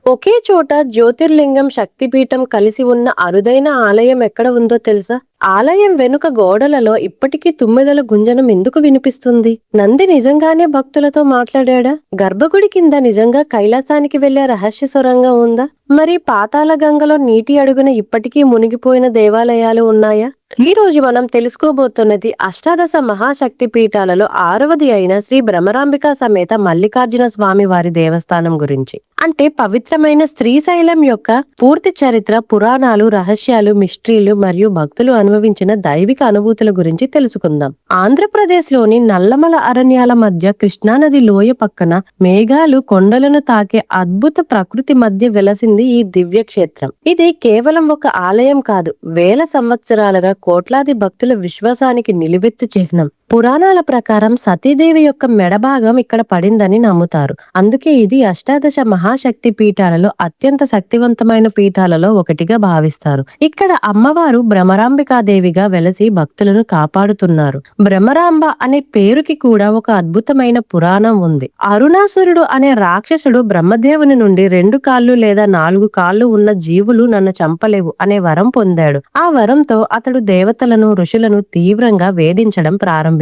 ఒకే చోట జ్యోతిర్లింగం, శక్తిపీఠం కలిసి ఉన్న అరుదైన ఆలయం ఎక్కడ ఉందో తెలుసా? ఆలయం వెనుక గోడలలో ఇప్పటికీ తుమ్మెదల గుంజనం ఎందుకు వినిపిస్తుంది? నంది నిజంగానే భక్తులతో మాట్లాడా? గర్భగుడి కింద నిజంగా కైలాసానికి వెళ్లే రహస్య సొరంగం ఉందా? మరి పాతాళ గంగలో నీటి అడుగున ఇప్పటికీ మునిగిపోయిన దేవాలయాలు ఉన్నాయా? ఈ రోజు మనం తెలుసుకోబోతున్నది అష్టాదశ మహాశక్తి పీఠాలలో 6వది అయిన శ్రీ భ్రమరాంబిక సమేత మల్లికార్జున స్వామి వారి దేవస్థానం గురించి. అంటే పవిత్రమైన శ్రీశైలం యొక్క పూర్తి చరిత్ర, పురాణాలు, రహస్యాలు, మిస్టరీలు మరియు భక్తులు అనుభవించిన దైవిక అనుభూతుల గురించి తెలుసుకుందాం. ఆంధ్రప్రదేశ్ లోని నల్లమల అరణ్యాల మధ్య కృష్ణానది లోయ పక్కన మేఘాలు కొండలను తాకే అద్భుత ప్రకృతి మధ్య వెలసింది ఈ దివ్య క్షేత్రం. ఇది కేవలం ఒక ఆలయం కాదు, వేల సంవత్సరాలుగా కోట్లాది భక్తుల విశ్వాసానికి నిలువెత్తు చిహ్నం. పురాణాల ప్రకారం సతీదేవి యొక్క మెడభాగం ఇక్కడ పడిందని నమ్ముతారు. అందుకే ఇది అష్టాదశ మహాశక్తి పీఠాలలో అత్యంత శక్తివంతమైన పీఠాలలో ఒకటిగా భావిస్తారు. ఇక్కడ అమ్మవారు భ్రమరాంబికాదేవిగా వెలసి భక్తులను కాపాడుతున్నారు. భ్రమరాంబ అనే పేరుకి కూడా ఒక అద్భుతమైన పురాణం ఉంది. అరుణాసురుడు అనే రాక్షసుడు బ్రహ్మదేవుని నుండి 2 కాళ్ళు లేదా 4 కాళ్ళు ఉన్న జీవులు నన్ను చంపలేవు అనే వరం పొందాడు. ఆ వరంతో అతడు దేవతలను, ఋషులను తీవ్రంగా వేధించడం ప్రారంభించాడు.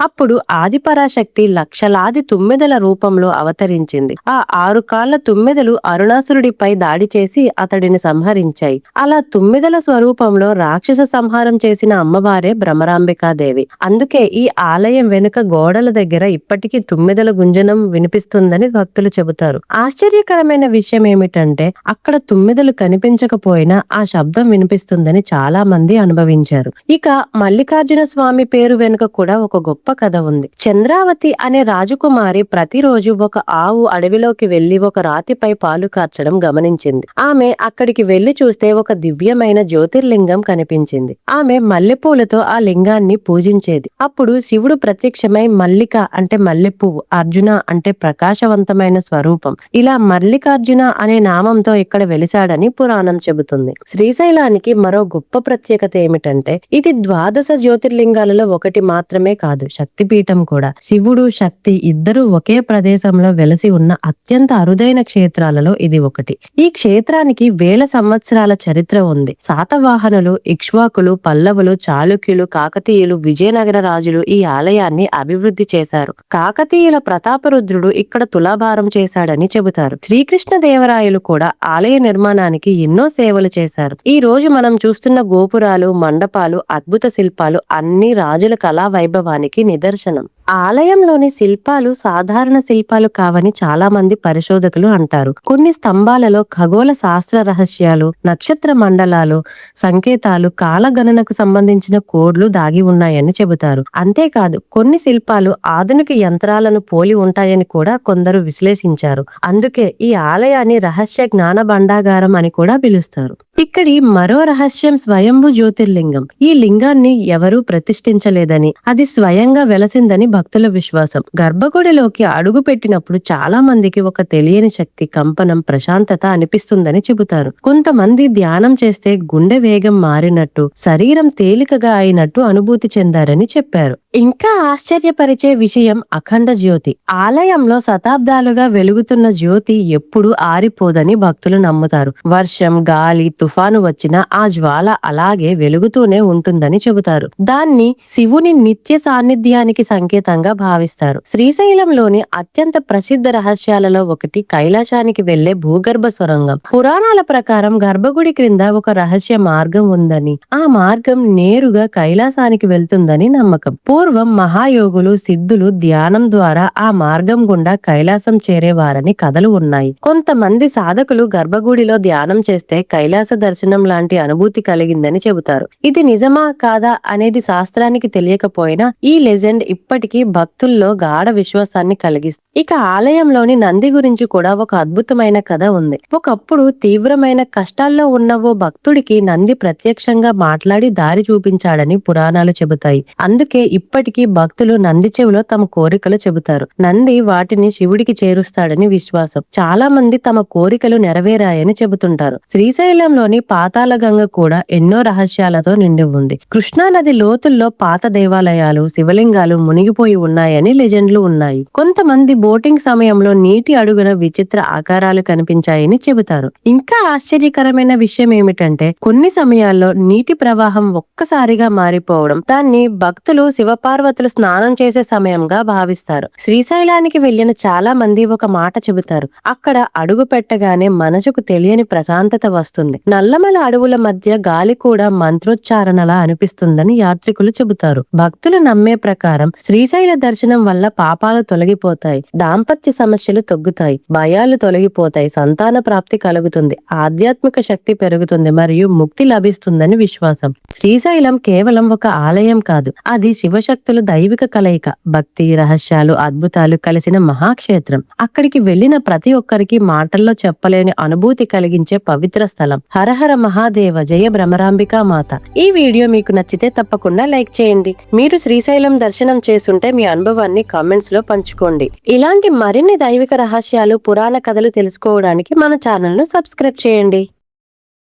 అప్పుడు ఆదిపరాశక్తి లక్షలాది తుమ్మెదల రూపంలో అవతరించింది. ఆ 6 కాళ్ల తుమ్మెదలు అరుణాసురుడిపై దాడి చేసి అతడిని సంహరించాయి. అలా తుమ్మెదల స్వరూపంలో రాక్షస సంహారం చేసిన అమ్మవారే భ్రమరాంబికాదేవి. అందుకే ఈ ఆలయం వెనుక గోడల దగ్గర ఇప్పటికీ తుమ్మెదల గుంజనం వినిపిస్తుందని భక్తులు చెబుతారు. ఆశ్చర్యకరమైన విషయం ఏమిటంటే అక్కడ తుమ్మెదలు కనిపించకపోయినా ఆ శబ్దం వినిపిస్తుందని చాలా మంది అనుభవించారు. ఇక మల్లికార్జున స్వామి పేరు వెనుక కూడా ఒక గొప్ప కథ ఉంది. చంద్రావతి అనే రాజకుమారి ప్రతిరోజు ఒక ఆవు అడవిలోకి వెళ్లి ఒక రాతిపై పాలు కార్చడం గమనించింది. ఆమె అక్కడికి వెళ్లి చూస్తే ఒక దివ్యమైన జ్యోతిర్లింగం కనిపించింది. ఆమె మల్లెపూలతో ఆ లింగాన్ని పూజించేది. అప్పుడు శివుడు ప్రత్యక్షమై మల్లిక అంటే మల్లెపువ్వు, అర్జున అంటే ప్రకాశవంతమైన స్వరూపం, ఇలా మల్లికార్జున అనే నామంతో ఇక్కడ వెలిశాడని పురాణం చెబుతుంది. శ్రీశైలానికి మరో గొప్ప ప్రత్యేకత ఏమిటంటే ఇది ద్వాదశ జ్యోతిర్లింగాలలో ఒకటి మాత్రమే కాదు, శక్తిపీఠం కూడా. శివుడు, శక్తి ఇద్దరు ఒకే ప్రదేశంలో వెలసి ఉన్న అత్యంత అరుదైన క్షేత్రాలలో ఇది ఒకటి. ఈ క్షేత్రానికి వేల సంవత్సరాల చరిత్ర ఉంది. శాతవాహనులు, ఇక్ష్వాకులు, పల్లవులు, చాళుక్యులు, కాకతీయులు, విజయనగర రాజులు ఈ ఆలయాన్ని అభివృద్ధి చేశారు. కాకతీయుల ప్రతాపరుద్రుడు ఇక్కడ తులాభారం చేశాడని చెబుతారు. శ్రీకృష్ణదేవరాయలు కూడా ఆలయ నిర్మాణానికి ఎన్నో సేవలు చేశారు. ఈ రోజు మనం చూస్తున్న గోపురాలు, మండపాలు, అద్భుత శిల్పాలు అన్ని రాజుల కళా వైభవానికి నిదర్శనం. ఆలయంలోని శిల్పాలు సాధారణ శిల్పాలు కావని చాలా మంది పరిశోధకులు అంటారు. కొన్ని స్తంభాలలో ఖగోళ శాస్త్ర రహస్యాలు, నక్షత్ర మండలాలు, సంకేతాలు, కాలగణనకు సంబంధించిన కోడ్లు దాగి ఉన్నాయని చెబుతారు. అంతేకాదు కొన్ని శిల్పాలు ఆధునిక యంత్రాలను పోలి ఉంటాయని కూడా కొందరు విశ్లేషించారు. అందుకే ఈ ఆలయాన్ని రహస్య జ్ఞాన భండాగారం అని కూడా పిలుస్తారు. ఇక్కడి మరో రహస్యం స్వయంభు జ్యోతిర్లింగం. ఈ లింగాన్ని ఎవరూ ప్రతిష్ఠించలేదని, అది స్వయంగా వెలసిందని భక్తుల విశ్వాసం. గర్భగుడిలోకి అడుగు పెట్టినప్పుడు చాలా మందికి ఒక తెలియని శక్తి, కంపనం, ప్రశాంతత అనిపిస్తుందని చెబుతారు. కొంతమంది ధ్యానం చేస్తే గుండె వేగం మారినట్టు, శరీరం తేలికగా అయినట్టు అనుభూతి చెందారని చెప్పారు. ఇంకా ఆశ్చర్యపరిచే విషయం అఖండ జ్యోతి. ఆలయంలో శతాబ్దాలుగా వెలుగుతున్న జ్యోతి ఎప్పుడూ ఆరిపోదని భక్తులు నమ్ముతారు. వర్షం, గాలి, తుఫాను వచ్చినా ఆ జ్వాల అలాగే వెలుగుతూనే ఉంటుందని చెబుతారు. దాన్ని శివుని నిత్య సాన్నిధ్యానికి సంకేతంగా భావిస్తారు. శ్రీశైలంలోని అత్యంత ప్రసిద్ధ రహస్యాలలో ఒకటి కైలాసానికి వెళ్లే భూగర్భ సొరంగం. పురాణాల ప్రకారం గర్భగుడి క్రింద ఒక రహస్య మార్గం ఉందని, ఆ మార్గం నేరుగా కైలాసానికి వెళ్తుందని నమ్మకం. పూర్వం మహాయోగులు, సిద్ధులు ధ్యానం ద్వారా ఆ మార్గం గుండా కైలాసం చేరేవారని కథలు ఉన్నాయి. కొంతమంది సాధకులు గర్భగుడిలో ధ్యానం చేస్తే కైలాస దర్శనం లాంటి అనుభూతి కలిగిందని చెబుతారు. ఇది నిజమా కాదా అనేది శాస్త్రానికి తెలియకపోయినా ఈ లెజెండ్ ఇప్పటికీ భక్తుల్లో గాఢ విశ్వాసాన్ని కలిగిస్తుంది. ఇక ఆలయంలోని నంది గురించి కూడా ఒక అద్భుతమైన కథ ఉంది. ఒకప్పుడు తీవ్రమైన కష్టాల్లో ఉన్న ఓ భక్తుడికి నంది ప్రత్యక్షంగా మాట్లాడి దారి చూపించాడని పురాణాలు చెబుతాయి. అందుకే ఇప్పటికీ భక్తులు నంది చెవిలో తమ కోరికలు చెబుతారు. నంది వాటిని శివుడికి చేరుస్తాడని విశ్వాసం. చాలా మంది తమ కోరికలు నెరవేరాయని చెబుతుంటారు. శ్రీశైలంలోని పాతాళగంగ కూడా ఎన్నో రహస్యాలతో నిండి ఉంది. కృష్ణానది లోతుల్లో పాత దేవాలయాలు, శివలింగాలు మునిగిపోయి ఉన్నాయని లెజెండ్లు ఉన్నాయి. కొంతమంది బోటింగ్ సమయంలో నీటి అడుగున విచిత్ర ఆకారాలు కనిపించాయని చెబుతారు. ఇంకా ఆశ్చర్యకరమైన విషయం ఏమిటంటే కొన్ని సమయాల్లో నీటి ప్రవాహం ఒక్కసారిగా మారిపోవడం, దాన్ని భక్తులు శివపార్వతులు స్నానం చేసే సమయంగా భావిస్తారు. శ్రీశైలానికి వెళ్లిన చాలా మంది ఒక మాట చెబుతారు. అక్కడ అడుగు పెట్టగానే మనసుకు తెలియని ప్రశాంతత వస్తుంది. నల్లమల అడవుల మధ్య గాలి కూడా మంత్రోచ్చారణలా అనిపిస్తుందని యాత్రికులు చెబుతారు. భక్తులు నమ్మే ప్రకారం శ్రీశైల దర్శనం వల్ల పాపాలు తొలగిపోతాయి, దాంపత్య సమస్యలు తగ్గుతాయి, భయాలు తొలగిపోతాయి, సంతాన ప్రాప్తి కలుగుతుంది, ఆధ్యాత్మిక శక్తి పెరుగుతుంది మరియు ముక్తి లభిస్తుందని విశ్వాసం. శ్రీశైలం కేవలం ఒక ఆలయం కాదు, అది శివశక్తుల దైవిక కలయిక, భక్తి, రహస్యాలు, అద్భుతాలు కలిసిన మహాక్షేత్రం. అక్కడికి వెళ్లిన ప్రతి ఒక్కరికి మాటల్లో చెప్పలేని అనుభూతి కలిగించే పవిత్ర స్థలం. హరహర మహాదేవ, జయ భ్రమరాంబికా మాత. ఈ వీడియో మీకు నచ్చితే తప్పకుండా లైక్ చేయండి. మీరు శ్రీశైలం దర్శనం చేస్తుంటే మీ అనుభవాన్ని కామెంట్స్ లో పంచుకోండి. ఇలాంటి మరిన్ని దైవిక రహస్యాలు, పురాణ కథలు తెలుసుకోవడానికి మన ఛానల్ ను సబ్స్క్రైబ్ చేయండి.